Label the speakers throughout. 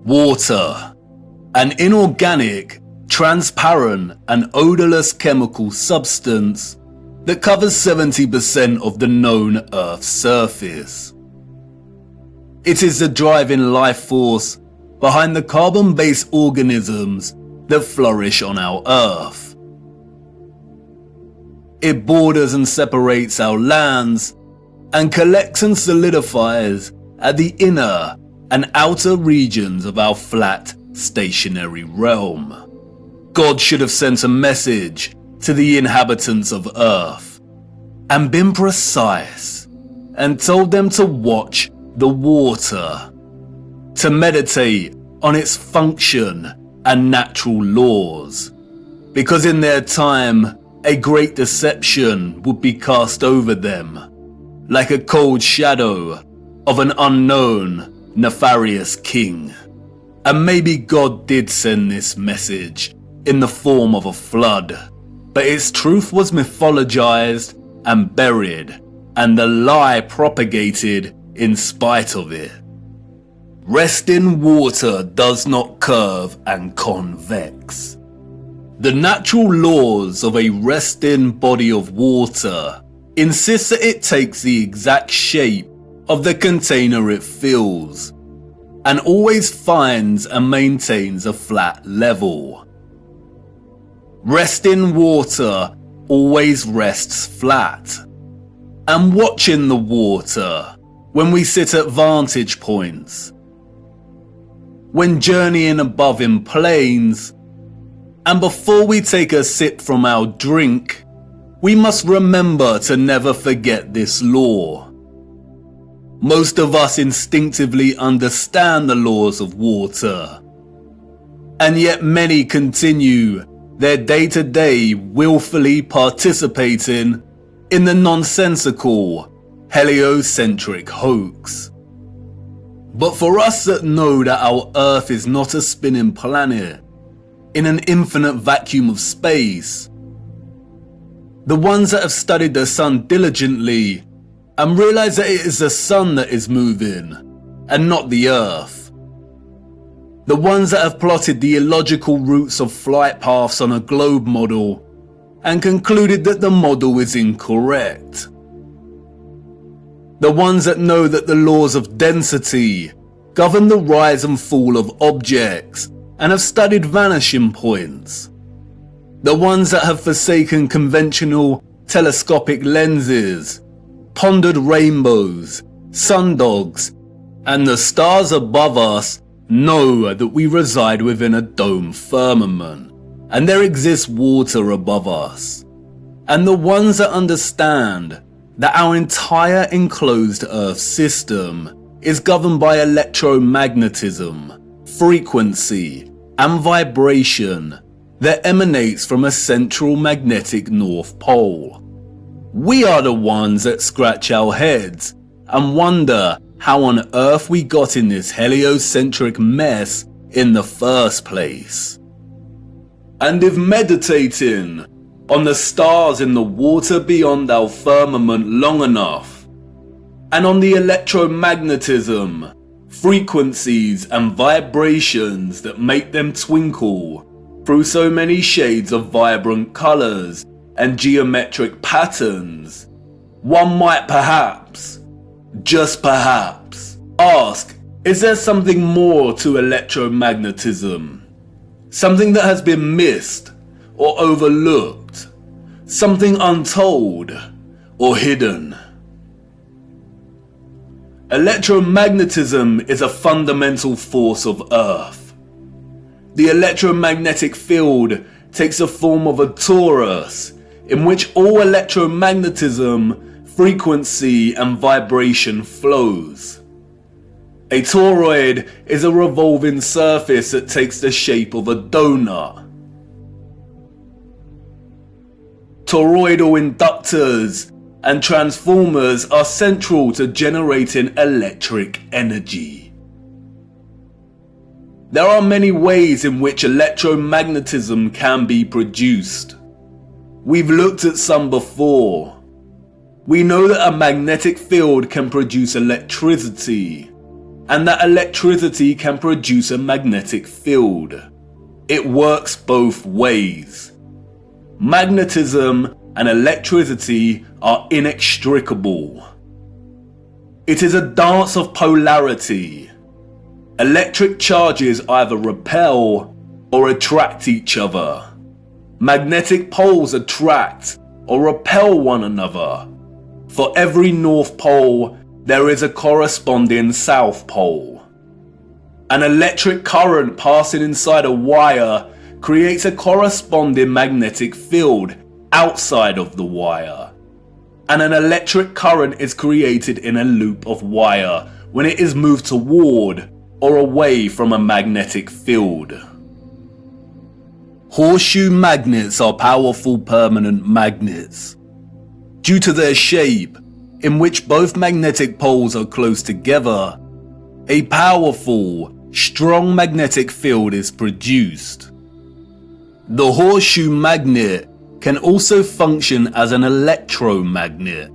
Speaker 1: Water, an inorganic, transparent and odorless chemical substance that covers 70% of the known Earth's surface. It is the driving life force behind the carbon-based organisms that flourish on our Earth. It borders and separates our lands and collects and solidifies at the inner and outer regions of our flat, stationary realm. God should have sent a message to the inhabitants of Earth and been precise and told them to watch the water, to meditate on its function and natural laws, because in their time a great deception would be cast over them, like a cold shadow of an unknown, nefarious king. And maybe God did send this message in the form of a flood, but its truth was mythologized and buried, and the lie propagated in spite of it. Resting water does not curve and convex. The natural laws of a resting body of water insist that it takes the exact shape of the container it fills, and always finds and maintains a flat level. Resting water always rests flat. And watching the water when we sit at vantage points, when journeying above in planes, and before we take a sip from our drink, we must remember to never forget this law. Most of us instinctively understand the laws of water, and yet many continue their day-to-day willfully participating in the nonsensical, heliocentric hoax. But for us that know that our Earth is not a spinning planet in an infinite vacuum of space, the ones that have studied the sun diligently and realize that it is the sun that is moving and not the Earth, the ones that have plotted the illogical routes of flight paths on a globe model and concluded that the model is incorrect, the ones that know that the laws of density govern the rise and fall of objects and have studied vanishing points, the ones that have forsaken conventional telescopic lenses, pondered rainbows, sundogs, and the stars above us know that we reside within a dome firmament and there exists water above us, and the ones that understand that our entire enclosed Earth system is governed by electromagnetism, frequency, and vibration that emanates from a central magnetic North Pole. We are the ones that scratch our heads and wonder how on earth we got in this heliocentric mess in the first place. And if meditating on the stars in the water beyond our firmament long enough, and on the electromagnetism, frequencies and vibrations that make them twinkle through so many shades of vibrant colors and geometric patterns, one might perhaps, just perhaps, ask, is there something more to electromagnetism? Something that has been missed or overlooked? Something untold or hidden? Electromagnetism is a fundamental force of Earth. The electromagnetic field takes the form of a torus in which all electromagnetism, frequency and vibration flows. A toroid is a revolving surface that takes the shape of a donut. Toroidal inductors and transformers are central to generating electric energy. There are many ways in which electromagnetism can be produced. We've looked at some before. We know that a magnetic field can produce electricity, and that electricity can produce a magnetic field. It works both ways. Magnetism and electricity are inextricable. It is a dance of polarity. Electric charges either repel or attract each other. Magnetic poles attract or repel one another. For every North Pole, there is a corresponding South Pole. An electric current passing inside a wire creates a corresponding magnetic field outside of the wire. And an electric current is created in a loop of wire when it is moved toward or away from a magnetic field. Horseshoe magnets are powerful permanent magnets. Due to their shape, in which both magnetic poles are close together, a powerful, strong magnetic field is produced. The horseshoe magnet can also function as an electromagnet.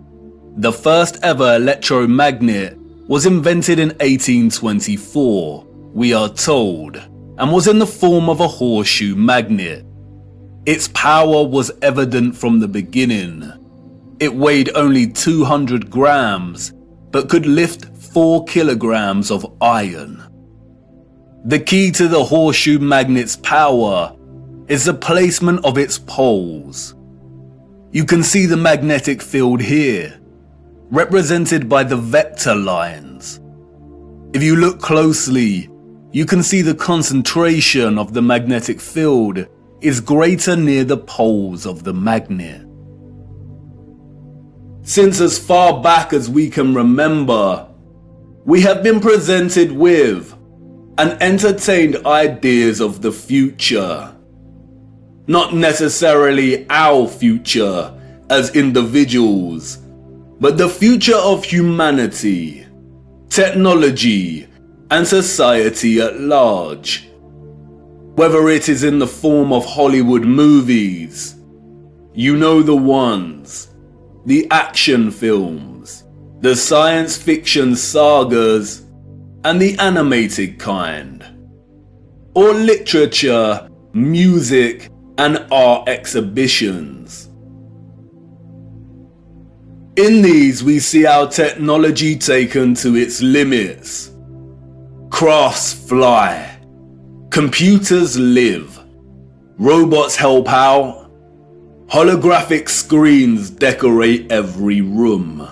Speaker 1: The first ever electromagnet was invented in 1824, we are told, and was in the form of a horseshoe magnet. Its power was evident from the beginning. It weighed only 200 grams, but could lift 4 kilograms of iron. The key to the horseshoe magnet's power is the placement of its poles. You can see the magnetic field here, represented by the vector lines. If you look closely, you can see the concentration of the magnetic field is greater near the poles of the magnet. Since as far back as we can remember, we have been presented with and entertained ideas of the future. Not necessarily our future as individuals, but the future of humanity, technology, and society at large. Whether it is in the form of Hollywood movies, you know the ones, the action films, the science fiction sagas, and the animated kind, or literature, music, and art exhibitions. In these we see our technology taken to its limits. Crafts fly, computers live, robots help out, holographic screens decorate every room.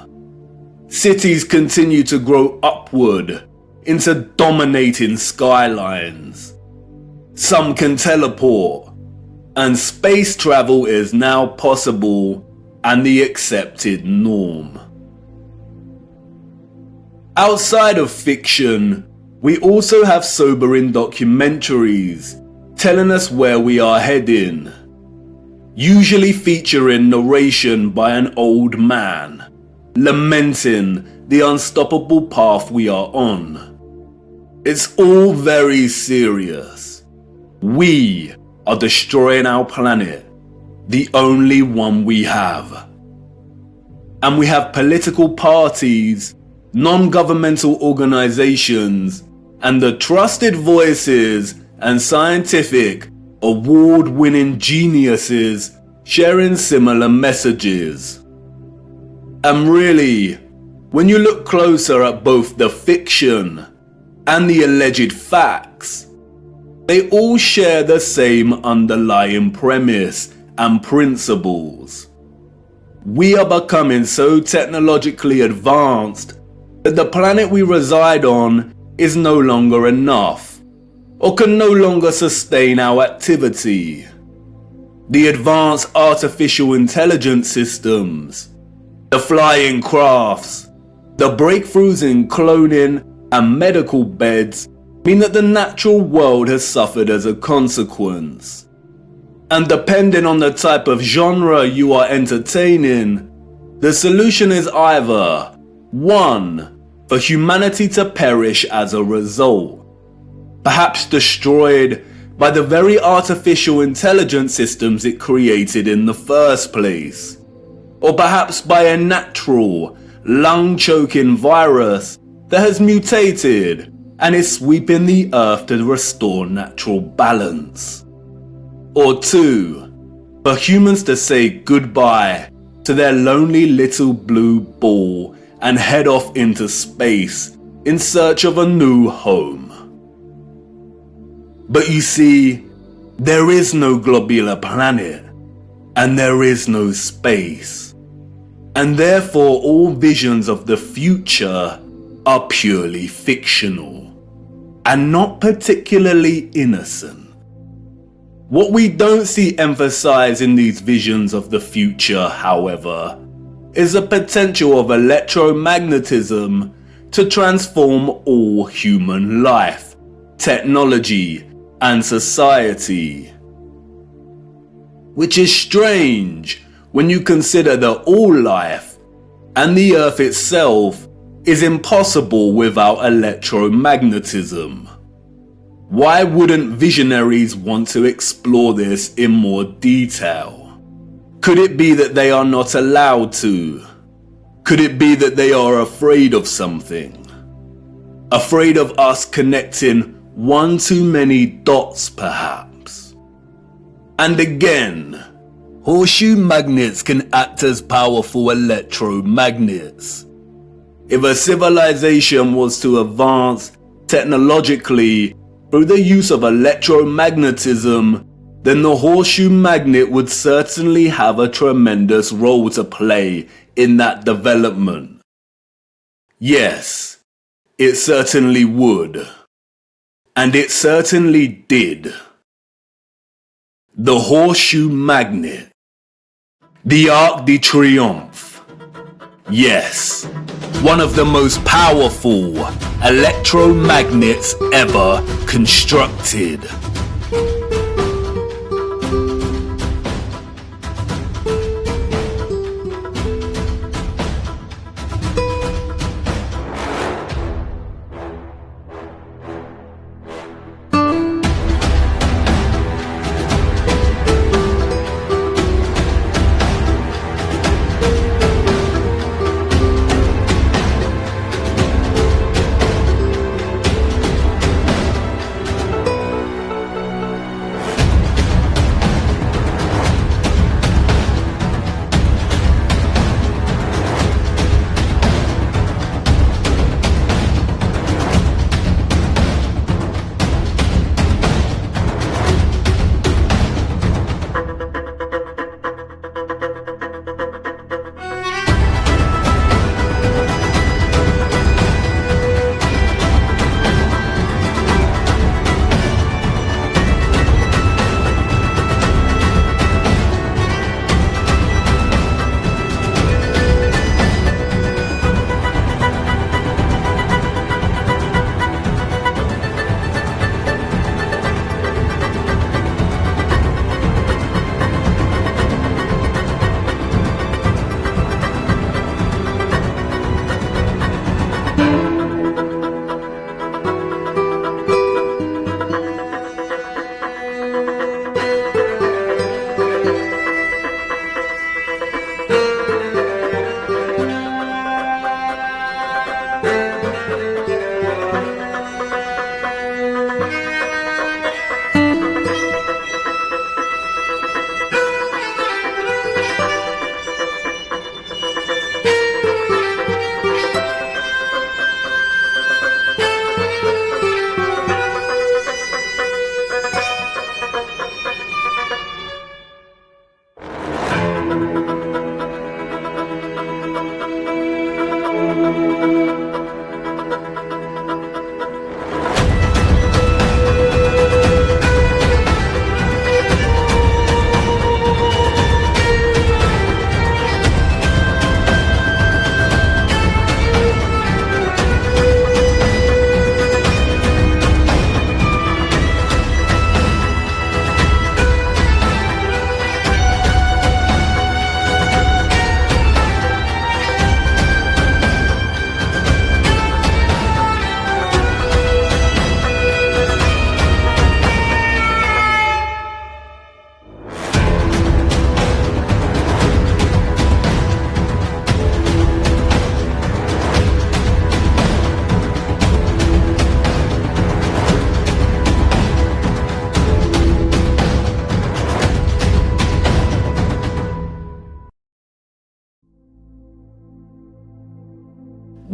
Speaker 1: Cities continue to grow upward into dominating skylines. Some can teleport, and space travel is now possible and the accepted norm. Outside of fiction, we also have sobering documentaries telling us where we are heading, usually featuring narration by an old man, lamenting the unstoppable path we are on. It's all very serious. We are destroying our planet, the only one we have. And we have political parties, non-governmental organizations, and the trusted voices and scientific, award-winning geniuses sharing similar messages. And really, when you look closer at both the fiction and the alleged facts, they all share the same underlying premise and principles. We are becoming so technologically advanced that the planet we reside on is no longer enough, or can no longer sustain our activity. The advanced artificial intelligence systems, the flying crafts, the breakthroughs in cloning and medical beds mean that the natural world has suffered as a consequence. And depending on the type of genre you are entertaining, the solution is either 1. For humanity to perish as a result, perhaps destroyed by the very artificial intelligence systems it created in the first place, or perhaps by a natural, lung-choking virus that has mutated and is sweeping the earth to restore natural balance. Or 2, for humans to say goodbye to their lonely little blue ball and head off into space in search of a new home. But you see, there is no globular planet, and there is no space, and therefore all visions of the future are purely fictional, and not particularly innocent. What we don't see emphasized in these visions of the future, however, is the potential of electromagnetism to transform all human life, technology, and society. Which is strange when you consider that all life, and the earth itself, is impossible without electromagnetism. Why wouldn't visionaries want to explore this in more detail? Could it be that they are not allowed to? Could it be that they are afraid of something? Afraid of us connecting one too many dots, perhaps? And again, horseshoe magnets can act as powerful electromagnets. If a civilization was to advance technologically through the use of electromagnetism, then the horseshoe magnet would certainly have a tremendous role to play in that development. Yes, it certainly would. And it certainly did. The horseshoe magnet. The Arc de Triomphe. Yes, one of the most powerful electromagnets ever constructed.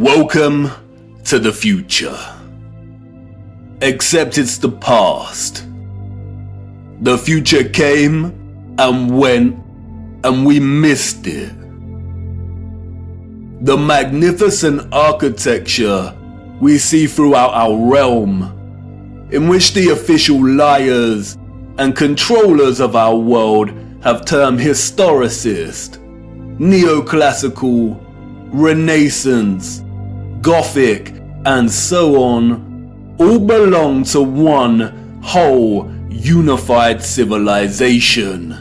Speaker 1: Welcome to the future. Except it's the past. The future came and went, and we missed it. The magnificent architecture we see throughout our realm, in which the official liars and controllers of our world have termed historicist, neoclassical, Renaissance, Gothic, and so on, all belong to one whole unified civilization.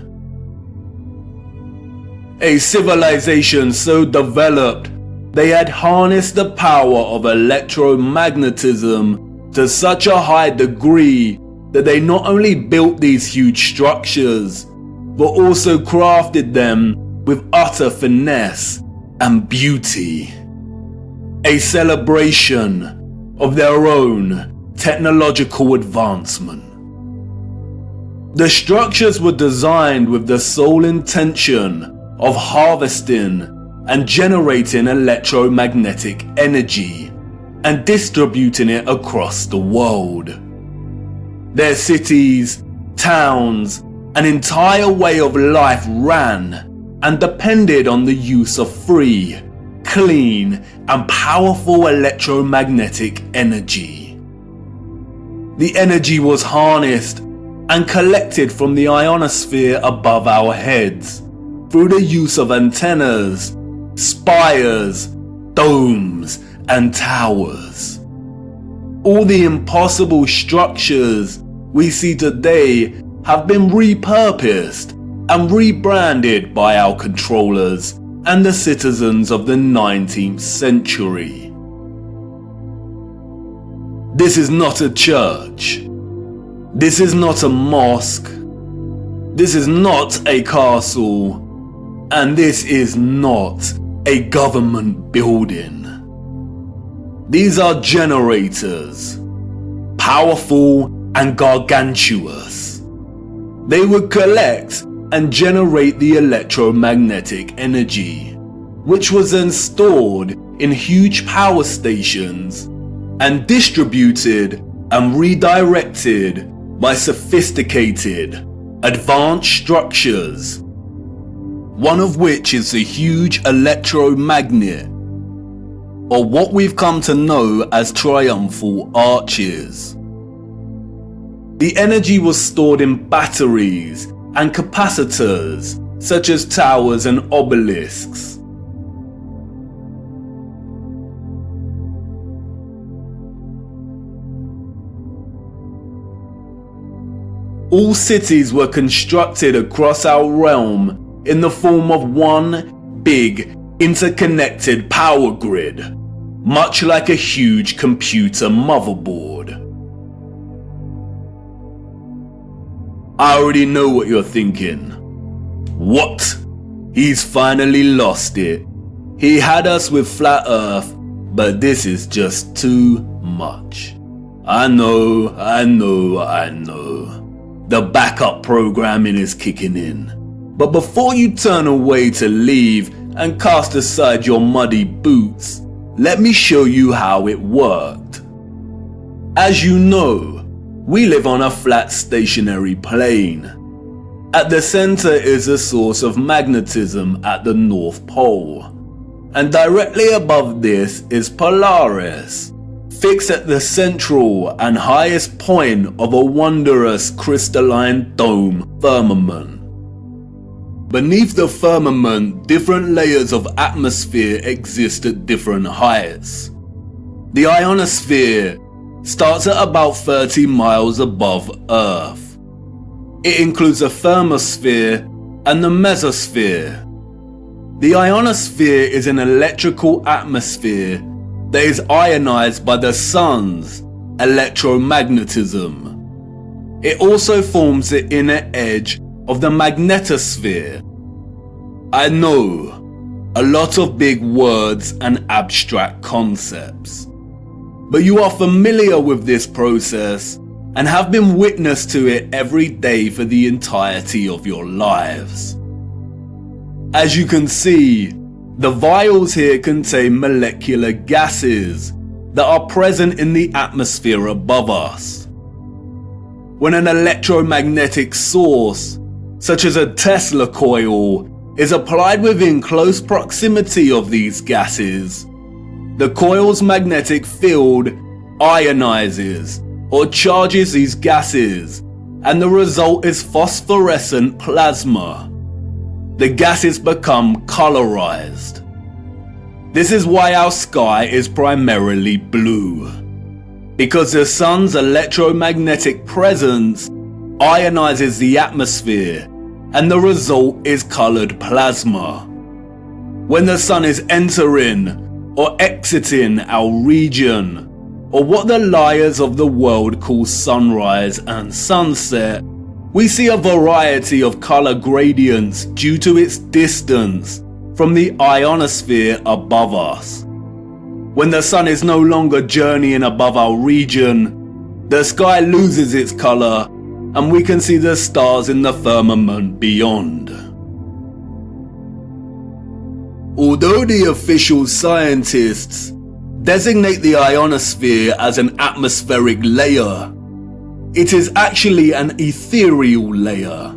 Speaker 1: A civilization so developed they had harnessed the power of electromagnetism to such a high degree that they not only built these huge structures, but also crafted them with utter finesse and beauty. A celebration of their own technological advancement. The structures were designed with the sole intention of harvesting and generating electromagnetic energy and distributing it across the world. Their cities, towns, an entire way of life ran and depended on the use of free, clean, and powerful electromagnetic energy. The energy was harnessed and collected from the ionosphere above our heads through the use of antennas, spires, domes, and towers. All the impossible structures we see today have been repurposed and rebranded by our controllers and the citizens of the 19th century. This is not a church. This is not a mosque. This is not a castle. And this is not a government building. These are generators, powerful and gargantuous. They would collect and generate the electromagnetic energy, which was then stored in huge power stations and distributed and redirected by sophisticated, advanced structures, one of which is the huge electromagnet, or what we've come to know as triumphal arches. The energy was stored in batteries and capacitors, such as towers and obelisks. All cities were constructed across our realm in the form of one big, interconnected power grid, much like a huge computer motherboard. I already know what you're thinking. What? He's finally lost it. He had us with flat earth, but this is just too much. I know. The backup programming is kicking in. But before you turn away to leave and cast aside your muddy boots, let me show you how it worked. As you know, we live on a flat stationary plane. At the center is a source of magnetism at the North Pole, and directly above this is Polaris, fixed at the central and highest point of a wondrous crystalline dome firmament. Beneath the firmament, different layers of atmosphere exist at different heights. The ionosphere starts at about 30 miles above Earth. It includes the thermosphere and the mesosphere. The ionosphere is an electrical atmosphere that is ionized by the sun's electromagnetism. It also forms the inner edge of the magnetosphere. I know, a lot of big words and abstract concepts, but you are familiar with this process and have been witness to it every day for the entirety of your lives. As you can see, The vials here contain molecular gases that are present in the atmosphere above us. When an electromagnetic source, such as a Tesla coil, is applied within close proximity of these gases, the coil's magnetic field ionizes or charges these gases, and the result is phosphorescent plasma. The gases become colorized. This is why our sky is primarily blue, because the sun's electromagnetic presence ionizes the atmosphere, and the result is colored plasma. When the sun is entering or exiting our region, or what the liars of the world call sunrise and sunset, we see a variety of color gradients due to its distance from the ionosphere above us. When the sun is no longer journeying above our region, the sky loses its color and we can see the stars in the firmament beyond. Although the official scientists designate the ionosphere as an atmospheric layer, it is actually an ethereal layer.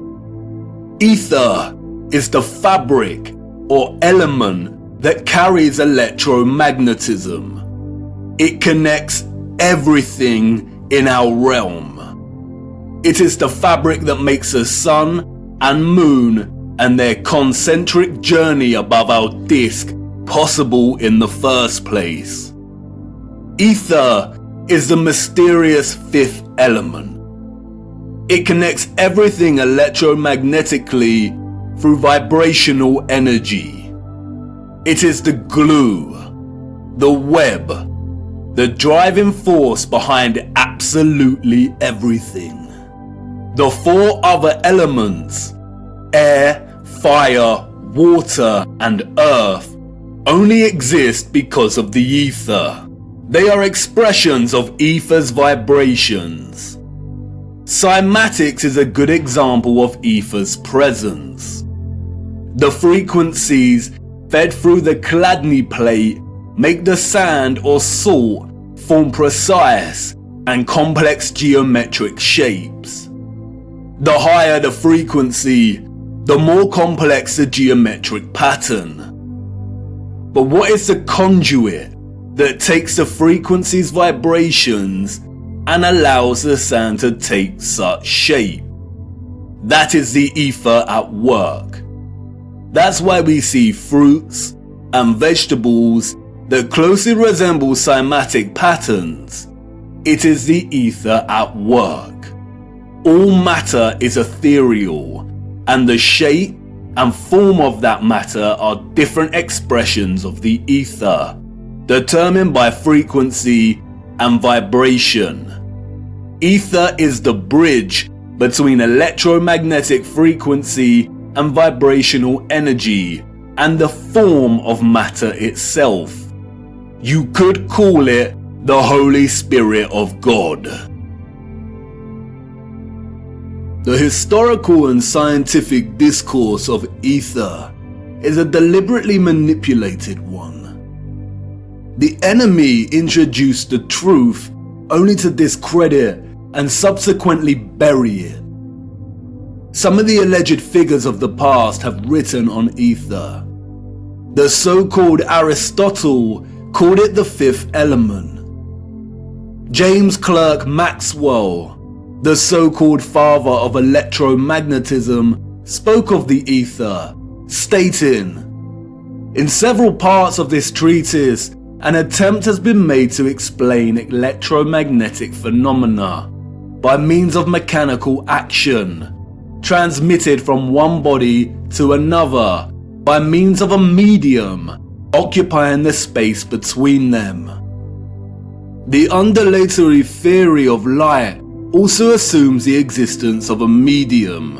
Speaker 1: Ether is the fabric or element that carries electromagnetism. It connects everything in our realm. It is the fabric that makes the sun and moon and their concentric journey above our disk possible in the first place. Ether is the mysterious fifth element. It connects everything electromagnetically through vibrational energy. It is the glue, the web, the driving force behind absolutely everything. The four other elements, air, fire, water, and earth, only exist because of the ether. They are expressions of ether's vibrations. Cymatics is a good example of ether's presence. The frequencies fed through the Chladni plate make the sand or salt form precise and complex geometric shapes. The higher the frequency, the more complex the geometric pattern. But what is the conduit that takes the frequency's vibrations and allows the sand to take such shape? That is the ether at work. That's why we see fruits and vegetables that closely resemble cymatic patterns. It is the ether at work. All matter is ethereal, and the shape and form of that matter are different expressions of the ether, determined by frequency and vibration. Ether is the bridge between electromagnetic frequency and vibrational energy and the form of matter itself. You could call it the Holy Spirit of God. The historical and scientific discourse of ether is a deliberately manipulated one. The enemy introduced the truth only to discredit and subsequently bury it. Some of the alleged figures of the past have written on ether. The so-called Aristotle called it the fifth element. James Clerk Maxwell, the so-called father of electromagnetism, spoke of the ether, stating, "In several parts of this treatise, an attempt has been made to explain electromagnetic phenomena by means of mechanical action, transmitted from one body to another by means of a medium occupying the space between them." The undulatory theory of light also assumes the existence of a medium.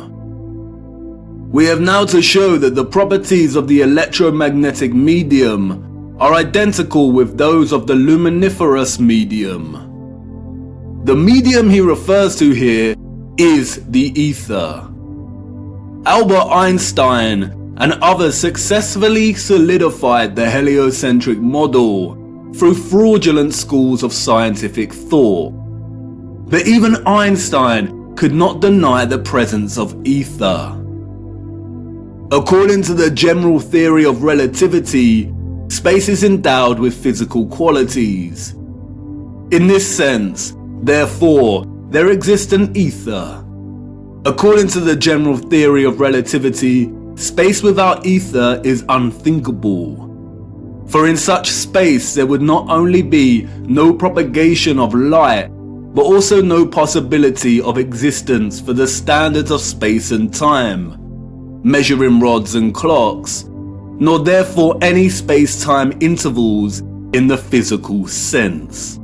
Speaker 1: We have now to show that the properties of the electromagnetic medium are identical with those of the luminiferous medium. The medium he refers to here is the ether. Albert Einstein and others successfully solidified the heliocentric model through fraudulent schools of scientific thought. But even Einstein could not deny the presence of ether. According to the general theory of relativity, space is endowed with physical qualities. In this sense, therefore, there exists an ether. According to the general theory of relativity, space without ether is unthinkable. For in such space there would not only be no propagation of light, but also no possibility of existence for the standards of space and time, measuring rods and clocks, nor therefore any space-time intervals in the physical sense.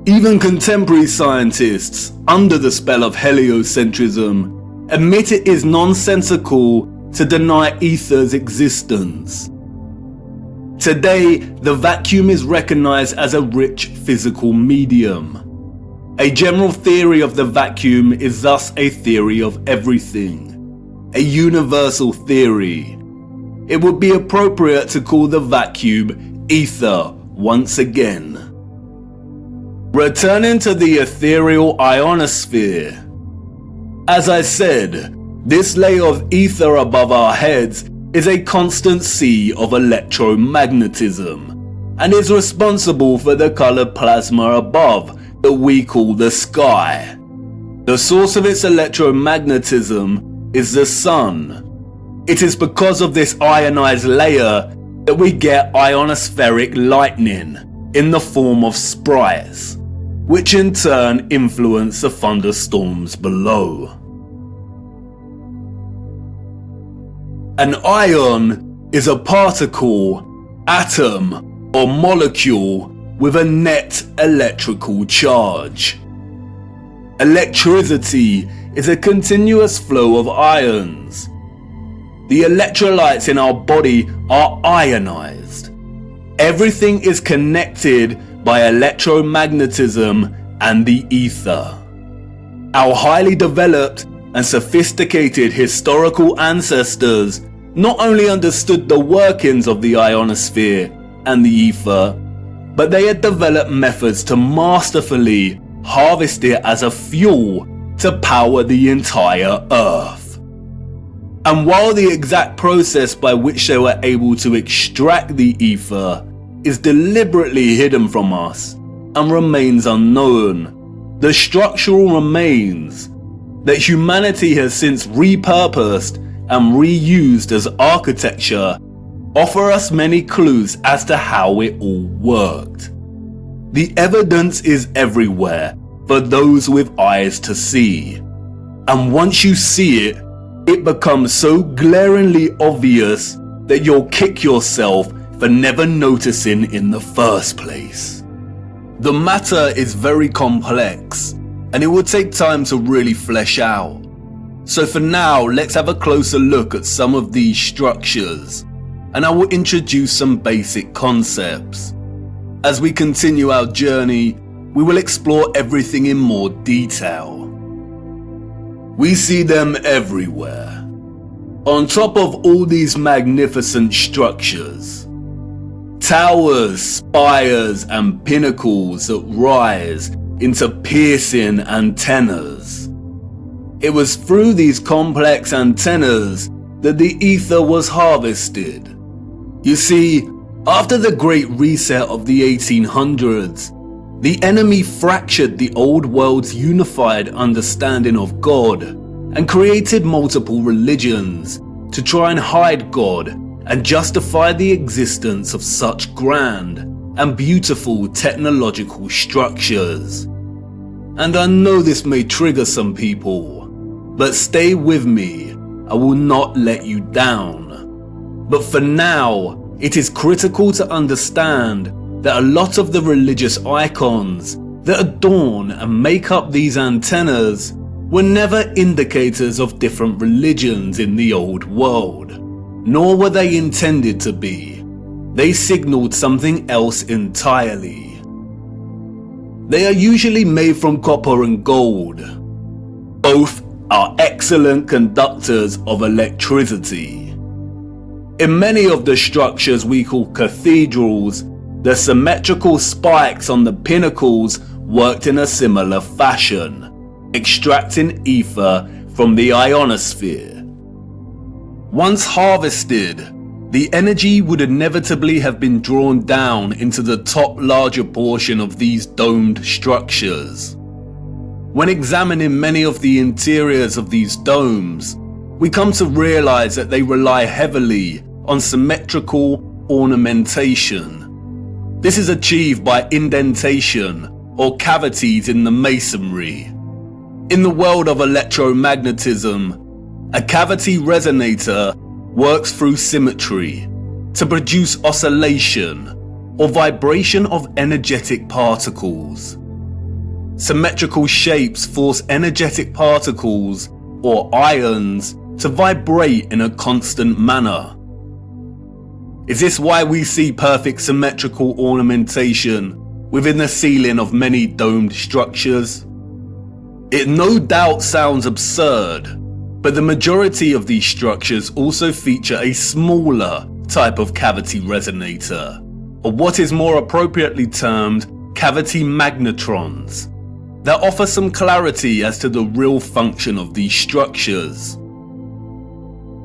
Speaker 1: Even contemporary scientists, under the spell of heliocentrism, admit it is nonsensical to deny ether's existence. Today, the vacuum is recognized as a rich physical medium. A general theory of the vacuum is thus a theory of everything, a universal theory. It would be appropriate to call the vacuum ether once again. Returning to the ethereal ionosphere. As I said, this layer of ether above our heads is a constant sea of electromagnetism, and is responsible for the colored plasma above that we call the sky. The source of its electromagnetism is the sun. It is because of this ionized layer that we get ionospheric lightning in the form of sprites, which in turn influence the thunderstorms below. An ion is a particle, atom, or molecule with a net electrical charge. Electricity is a continuous flow of ions. The electrolytes in our body are ionized. Everything is connected by electromagnetism and the ether. Our highly developed and sophisticated historical ancestors not only understood the workings of the ionosphere and the ether, but they had developed methods to masterfully harvest it as a fuel to power the entire Earth. And while the exact process by which they were able to extract the ether is deliberately hidden from us and remains unknown, the structural remains that humanity has since repurposed and reused as architecture offer us many clues as to how it all worked. The evidence is everywhere for those with eyes to see, and once you see it, it becomes so glaringly obvious that you'll kick yourself for never noticing in the first place. The matter is very complex, and it will take time to really flesh out. So for now, let's have a closer look at some of these structures, and I will introduce some basic concepts. As we continue our journey, we will explore everything in more detail. We see them everywhere. On top of all these magnificent structures, towers, spires, and pinnacles that rise into piercing antennas. It was through these complex antennas that the ether was harvested. You see, after the Great Reset of the 1800s, the enemy fractured the old world's unified understanding of God and created multiple religions to try and hide God and justify the existence of such grand and beautiful technological structures. And I know this may trigger some people, but stay with me, I will not let you down. But for now, it is critical to understand that a lot of the religious icons that adorn and make up these antennas were never indicators of different religions in the old world, nor were they intended to be. They signaled something else entirely. They are usually made from copper and gold. Both are excellent conductors of electricity. In many of the structures we call cathedrals, the symmetrical spikes on the pinnacles worked in a similar fashion, extracting ether from the ionosphere. Once harvested, the energy would inevitably have been drawn down into the top larger portion of these domed structures. When examining many of the interiors of these domes, we come to realize that they rely heavily on symmetrical ornamentation. This is achieved by indentation or cavities in the masonry. In the world of electromagnetism, a cavity resonator works through symmetry to produce oscillation or vibration of energetic particles. Symmetrical shapes force energetic particles or ions to vibrate in a constant manner. Is this why we see perfect symmetrical ornamentation within the ceiling of many domed structures? It no doubt sounds absurd, but the majority of these structures also feature a smaller type of cavity resonator, or what is more appropriately termed cavity magnetrons, that offer some clarity as to the real function of these structures.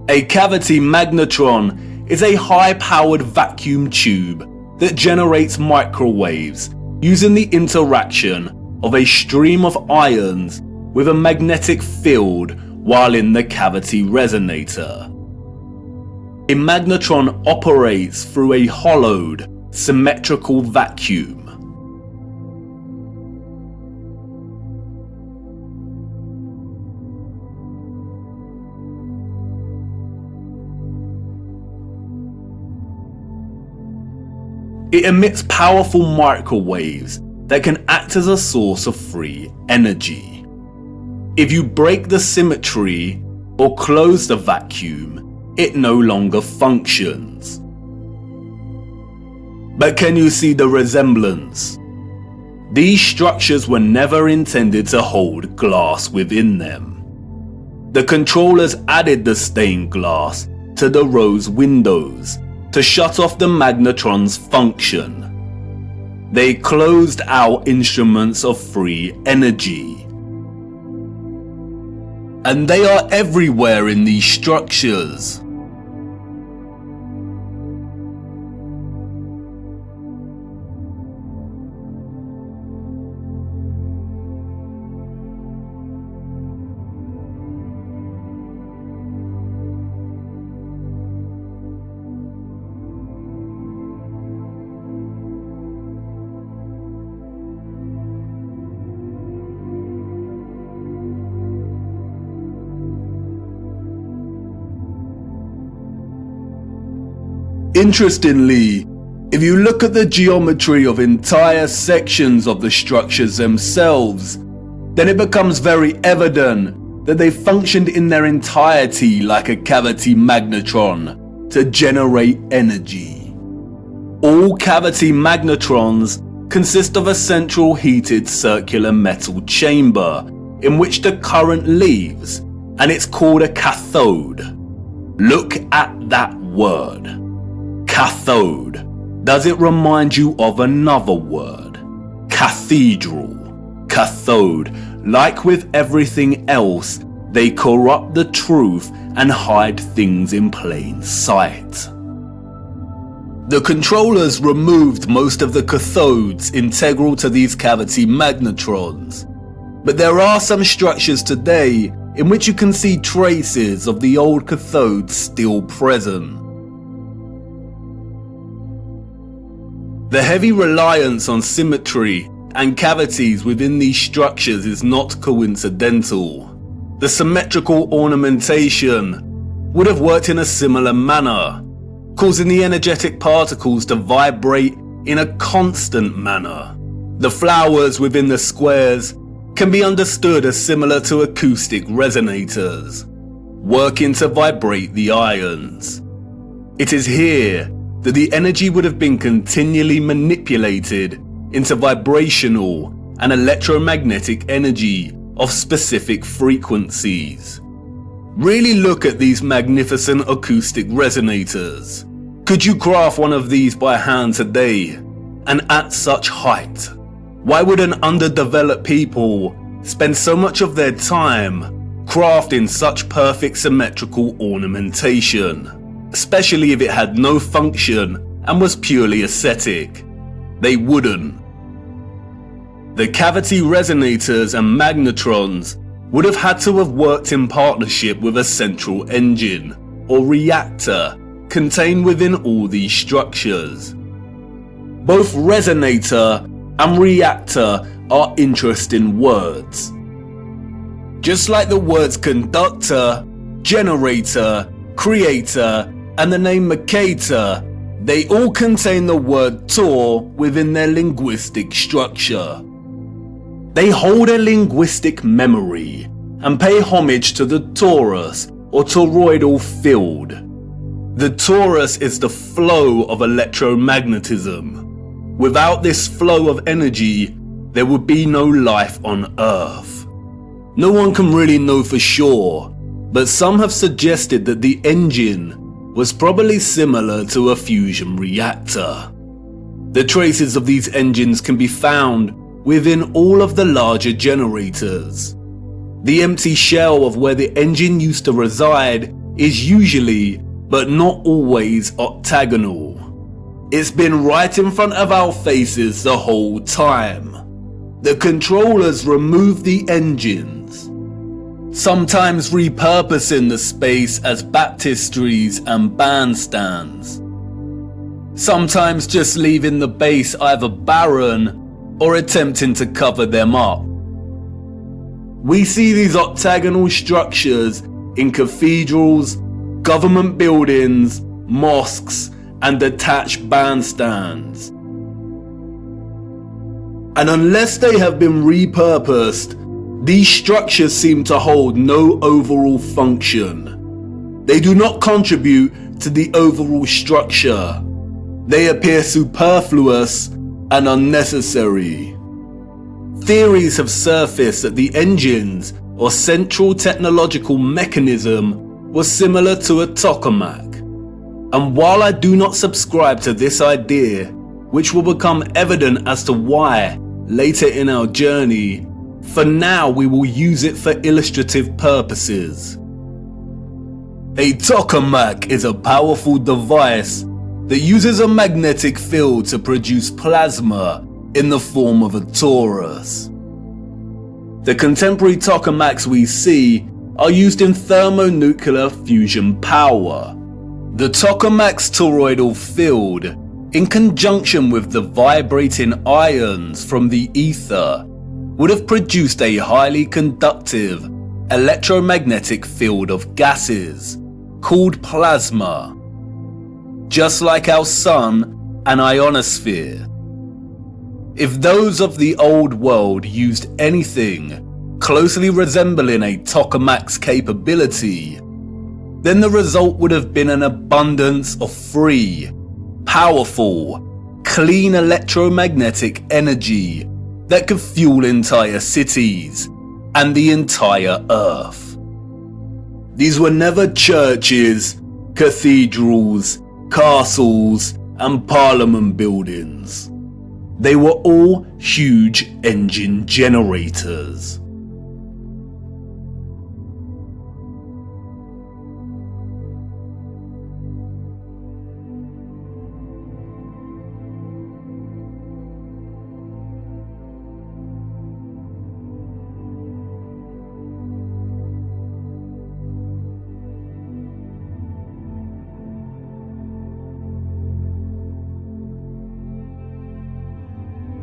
Speaker 1: A cavity magnetron is a high-powered vacuum tube that generates microwaves using the interaction of a stream of ions with a magnetic field while in the cavity resonator. A magnetron operates through a hollowed, symmetrical vacuum. It emits powerful microwaves that can act as a source of free energy. If you break the symmetry or close the vacuum, it no longer functions. But can you see the resemblance? These structures were never intended to hold glass within them. The controllers added the stained glass to the rose windows to shut off the magnetron's function. They closed out instruments of free energy. And they are everywhere in these structures. Interestingly, if you look at the geometry of entire sections of the structures themselves, then it becomes very evident that they functioned in their entirety like a cavity magnetron to generate energy. All cavity magnetrons consist of a central heated circular metal chamber in which the current leaves, and it's called a cathode. Look at that word. Cathode. Does it remind you of another word? Cathedral. Cathode. Like with everything else, they corrupt the truth and hide things in plain sight. The controllers removed most of the cathodes integral to these cavity magnetrons, but there are some structures today in which you can see traces of the old cathodes still present. The heavy reliance on symmetry and cavities within these structures is not coincidental. The symmetrical ornamentation would have worked in a similar manner, causing the energetic particles to vibrate in a constant manner. The flowers within the squares can be understood as similar to acoustic resonators, working to vibrate the ions. It is here that the energy would have been continually manipulated into vibrational and electromagnetic energy of specific frequencies. Really look at these magnificent acoustic resonators. Could you craft one of these by hand today, and at such height? Why would an underdeveloped people spend so much of their time crafting such perfect symmetrical ornamentation, especially if it had no function and was purely aesthetic? They wouldn't. The cavity resonators and magnetrons would have had to have worked in partnership with a central engine or reactor contained within all these structures. Both resonator and reactor are interesting words. Just like the words conductor, generator, creator, and the name Mercator, they all contain the word Tor within their linguistic structure. They hold a linguistic memory and pay homage to the torus or toroidal field. The torus is the flow of electromagnetism. Without this flow of energy, there would be no life on Earth. No one can really know for sure, but some have suggested that the engine was probably similar to a fusion reactor. The traces of these engines can be found within all of the larger generators. The empty shell of where the engine used to reside is usually, but not always, octagonal. It's been right in front of our faces the whole time. The controllers remove the engines, sometimes repurposing the space as baptistries and bandstands, sometimes just leaving the base either barren or attempting to cover them up. We see these octagonal structures in cathedrals, government buildings, mosques, and detached bandstands. And unless they have been repurposed, these structures seem to hold no overall function. They do not contribute to the overall structure. They appear superfluous and unnecessary. Theories have surfaced that the engines or central technological mechanism was similar to a tokamak. And while I do not subscribe to this idea, which will become evident as to why later in our journey, for now we will use it for illustrative purposes. A tokamak is a powerful device that uses a magnetic field to produce plasma in the form of a torus. The contemporary tokamaks we see are used in thermonuclear fusion power. The tokamak's toroidal field, in conjunction with the vibrating ions from the ether, would have produced a highly conductive electromagnetic field of gases called plasma, just like our sun and ionosphere. If those of the old world used anything closely resembling a tokamak's capability, then the result would have been an abundance of free, powerful, clean electromagnetic energy that could fuel entire cities and the entire Earth. These were never churches, cathedrals, castles, and parliament buildings. They were all huge engine generators.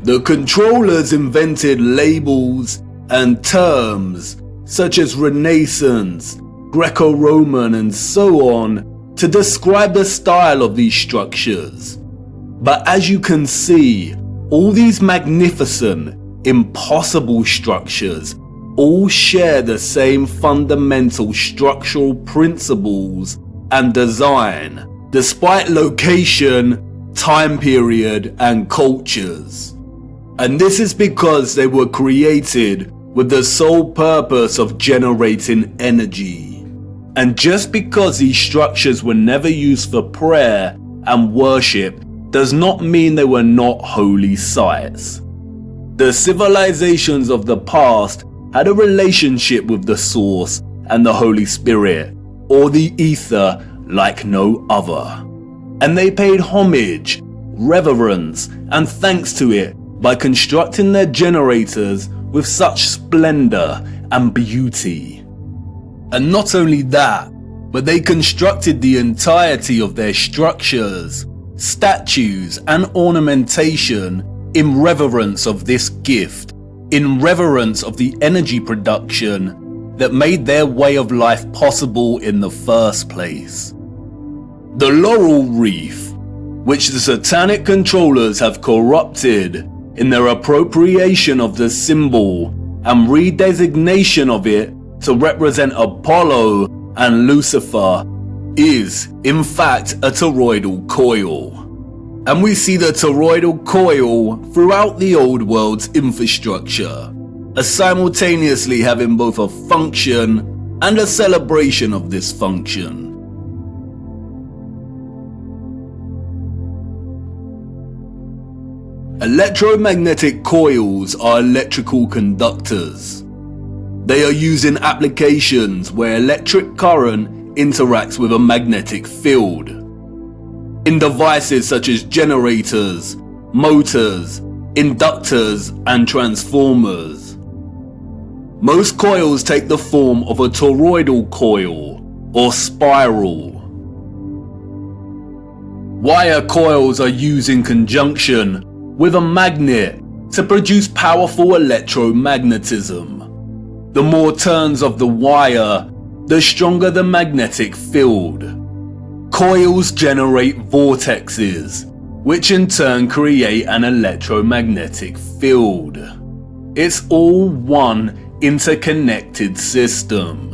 Speaker 1: The controllers invented labels and terms such as Renaissance, Greco-Roman, and so on to describe the style of these structures. But as you can see, all these magnificent, impossible structures all share the same fundamental structural principles and design, despite location, time period, and cultures. And this is because they were created with the sole purpose of generating energy. And just because these structures were never used for prayer and worship does not mean they were not holy sites. The civilizations of the past had a relationship with the Source and the Holy Spirit, or the Ether, like no other. And they paid homage, reverence, and thanks to it by constructing their generators with such splendor and beauty. And not only that, but they constructed the entirety of their structures, statues, and ornamentation in reverence of this gift, in reverence of the energy production that made their way of life possible in the first place. The laurel wreath, which the satanic controllers have corrupted in their appropriation of the symbol and redesignation of it to represent Apollo and Lucifer, is in fact a toroidal coil. And we see the toroidal coil throughout the old world's infrastructure, as simultaneously having both a function and a celebration of this function. Electromagnetic coils are electrical conductors. They are used in applications where electric current interacts with a magnetic field. In devices such as generators, motors, inductors, and transformers. Most coils take the form of a toroidal coil or spiral. Wire coils are used in conjunction with a magnet to produce powerful electromagnetism. The more turns of the wire, the stronger the magnetic field. Coils generate vortexes, which in turn create an electromagnetic field. It's all one interconnected system.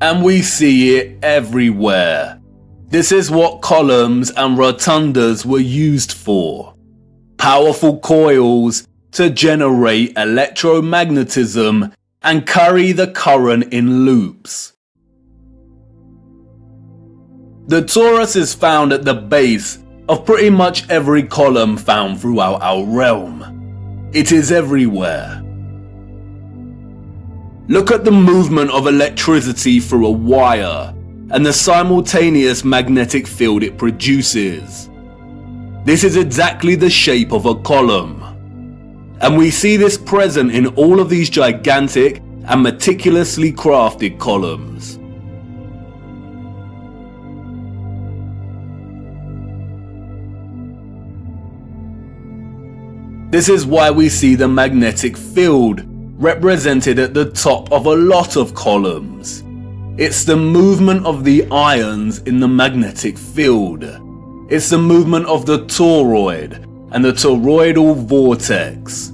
Speaker 1: And we see it everywhere. This is what columns and rotundas were used for. Powerful coils to generate electromagnetism and carry the current in loops. The torus is found at the base of pretty much every column found throughout our realm. It is everywhere. Look at the movement of electricity through a wire and the simultaneous magnetic field it produces. This is exactly the shape of a column. And we see this present in all of these gigantic and meticulously crafted columns. This is why we see the magnetic field represented at the top of a lot of columns. It's the movement of the ions in the magnetic field. It's the movement of the toroid and the toroidal vortex.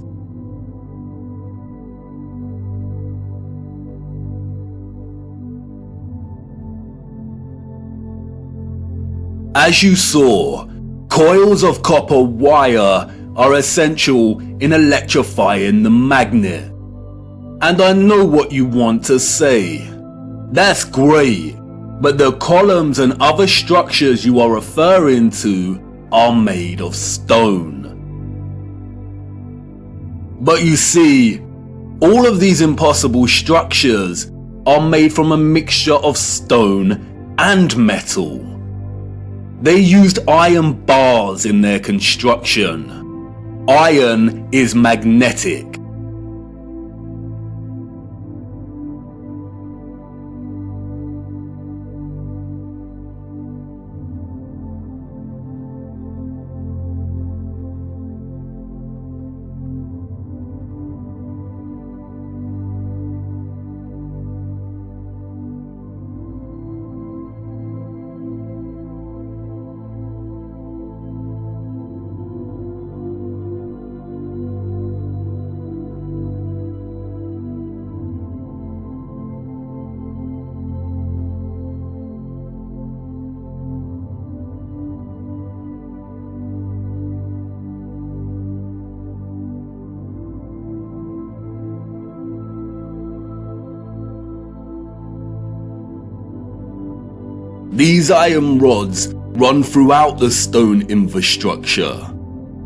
Speaker 1: As you saw, coils of copper wire are essential in electrifying the magnet. And I know what you want to say. That's great, but the columns and other structures you are referring to are made of stone. But you see, all of these impossible structures are made from a mixture of stone and metal. They used iron bars in their construction. Iron is magnetic. These iron rods run throughout the stone infrastructure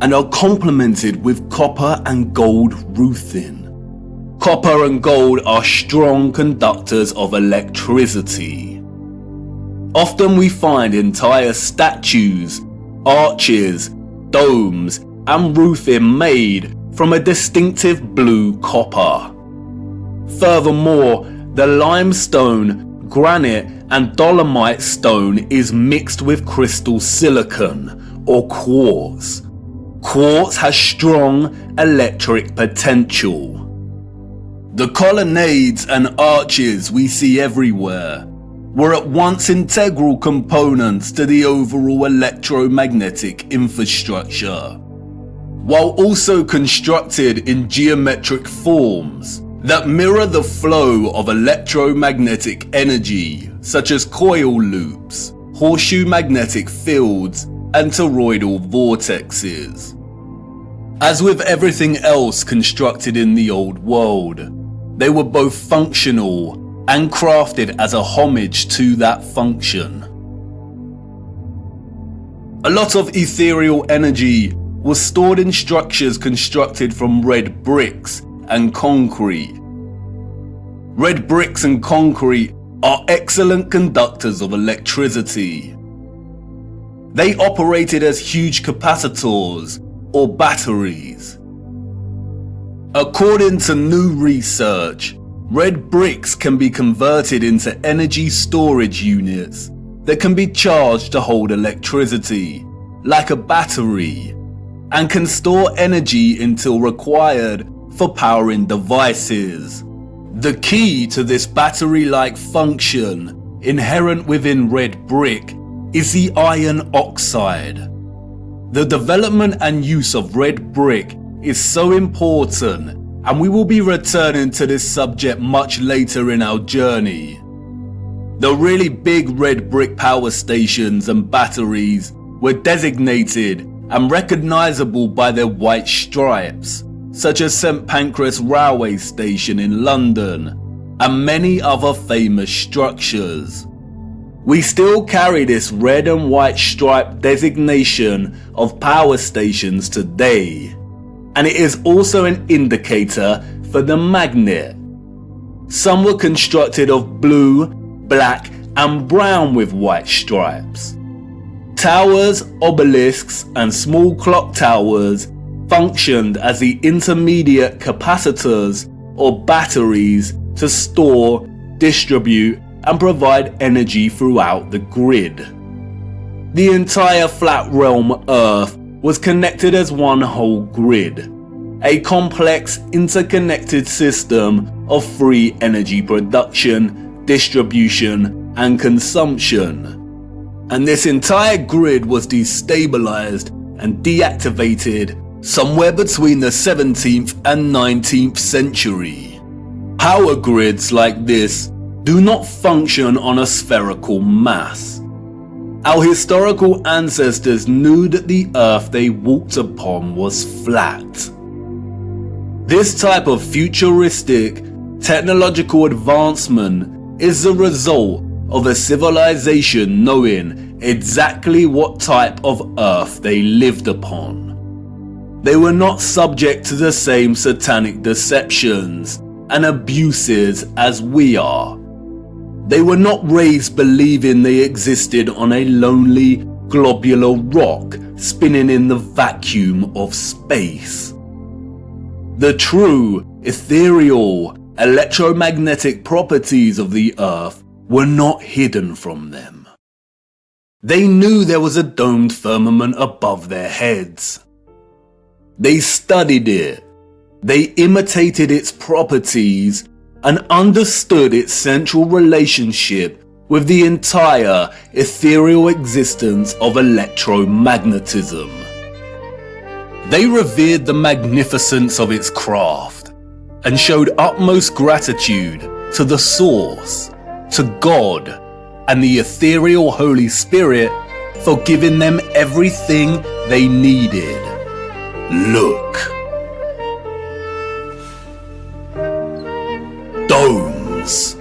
Speaker 1: and are complemented with copper and gold roofing. Copper and gold are strong conductors of electricity. Often we find entire statues, arches, domes, and roofing made from a distinctive blue copper. Furthermore, the limestone, granite, and dolomite stone is mixed with crystal silicon or quartz. Quartz has strong electric potential. The colonnades and arches we see everywhere were at once integral components to the overall electromagnetic infrastructure, while also constructed in geometric forms that mirror the flow of electromagnetic energy, such as coil loops, horseshoe magnetic fields, and toroidal vortexes. As with everything else constructed in the old world, they were both functional and crafted as a homage to that function. A lot of ethereal energy was stored in structures constructed from red bricks and concrete. Red bricks and concrete are excellent conductors of electricity. They operated as huge capacitors or batteries. According to new research, red bricks can be converted into energy storage units that can be charged to hold electricity, like a battery, and can store energy until required for powering devices. The key to this battery-like function inherent within red brick is the iron oxide. The development and use of red brick is so important, and we will be returning to this subject much later in our journey. The really big red brick power stations and batteries were designated and recognizable by their white stripes, such as St Pancras Railway Station in London, and many other famous structures. We still carry this red and white stripe designation of power stations today, and it is also an indicator for the magnet. Some were constructed of blue, black, and brown with white stripes. Towers, obelisks, and small clock towers functioned as the intermediate capacitors or batteries to store, distribute, and provide energy throughout the grid. The entire flat realm Earth was connected as one whole grid, a complex interconnected system of free energy production, distribution, and consumption. And this entire grid was destabilized and deactivated somewhere between the 17th and 19th century. Power grids like this do not function on a spherical mass. Our historical ancestors knew that the earth they walked upon was flat. This type of futuristic technological advancement is the result of a civilization knowing exactly what type of earth they lived upon. They were not subject to the same satanic deceptions and abuses as we are. They were not raised believing they existed on a lonely, globular rock spinning in the vacuum of space. The true, ethereal, electromagnetic properties of the Earth were not hidden from them. They knew there was a domed firmament above their heads. They studied it. They imitated its properties and understood its central relationship with the entire ethereal existence of electromagnetism. They revered the magnificence of its craft and showed utmost gratitude to the Source, to God, and the ethereal Holy Spirit for giving them everything they needed. Look. Domes.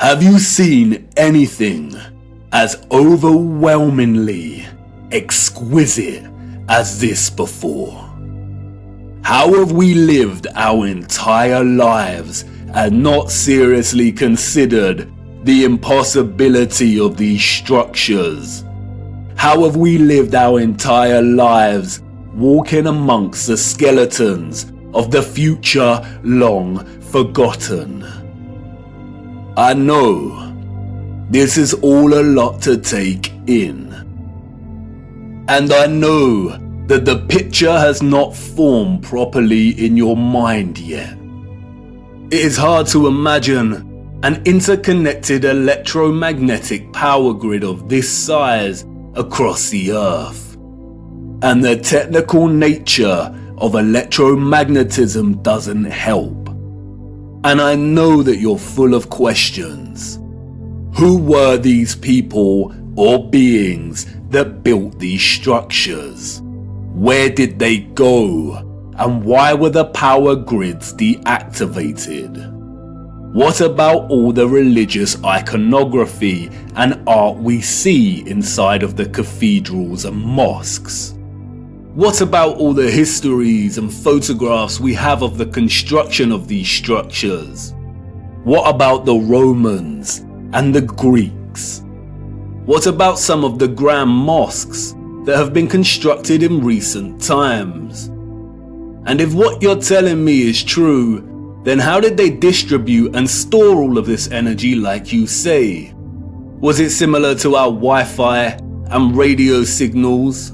Speaker 1: Have you seen anything as overwhelmingly exquisite as this before? How have we lived our entire lives and not seriously considered the impossibility of these structures? How have we lived our entire lives walking amongst the skeletons of the future long forgotten? I know this is all a lot to take in, and I know that the picture has not formed properly in your mind yet. It is hard to imagine an interconnected electromagnetic power grid of this size across the Earth, and the technical nature of electromagnetism doesn't help. And I know that you're full of questions. Who were these people or beings that built these structures? Where did they go? And why were the power grids deactivated? What about all the religious iconography and art we see inside of the cathedrals and mosques? What about all the histories and photographs we have of the construction of these structures? What about the Romans and the Greeks? What about some of the grand mosques that have been constructed in recent times? And if what you're telling me is true, then how did they distribute and store all of this energy like you say? Was it similar to our Wi-Fi and radio signals?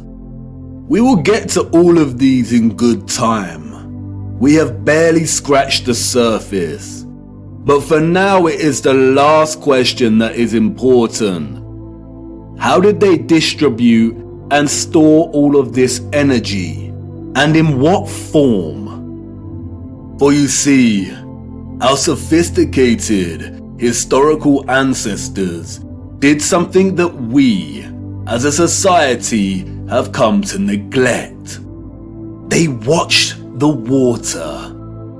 Speaker 1: We will get to all of these in good time. We have barely scratched the surface. But for now, it is the last question that is important. How did they distribute and store all of this energy? And in what form? For you see, our sophisticated historical ancestors did something that we, as a society, have come to neglect. They watched the water,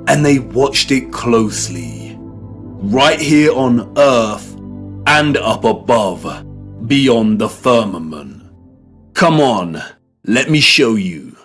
Speaker 1: and they watched it closely, right here on Earth and up above, beyond the firmament. Come on, let me show you.